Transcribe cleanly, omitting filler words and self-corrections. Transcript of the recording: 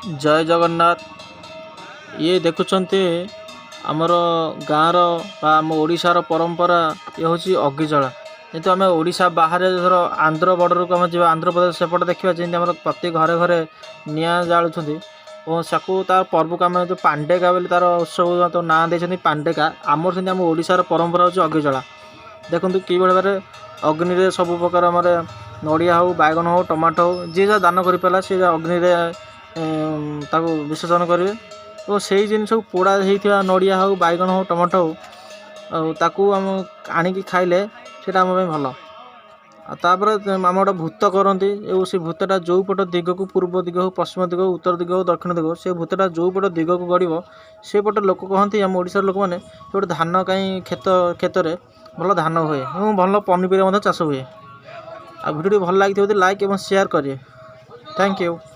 जय जगन्नाथ। ये देखुंत आमर गाँव आम ओडार परंपरा ये हूँ अग्निजला। जेहतु आम ओडा बाहर धर आंध्र बॉर्डर को आम जा आंध्र प्रदेश सेपटे देखा जमी प्रति घरे घरे निआं जालुँच और साकू तार पर्व को आम जो पांडेका बोली तार उत्सव तो ना दे पांडेका आमर से आम ओडार परंपरा हूँ अग्निजला। देखूँ कि भाव में अग्नि में सब प्रकार आम नड़िया हो बैगन हो टमाटो हो जी जहाँ दान कर सी अग्नि विसर्जन करेंगे और से जिन पोड़ा होता नड़िया हो बैगन हो टमाटो हो ताकू आम आणिकी खाइले से आम भल। तापर आम गोटे भूत करती से भूतटा जो पट दिग को पूर्व दिग हो पश्चिम दिग हो उत्तर दिग हो दक्षिण दिग हो से भूतटा जो पट दिग को गड़ से पट लोक कहते आम ओडार लोक मैंने गोटे धान कहीं खेत में भल धान हुए और भल पनीपरिया चाष हुए। आ भिडियो भल लगी लाइक और शेयर करें। Thank you.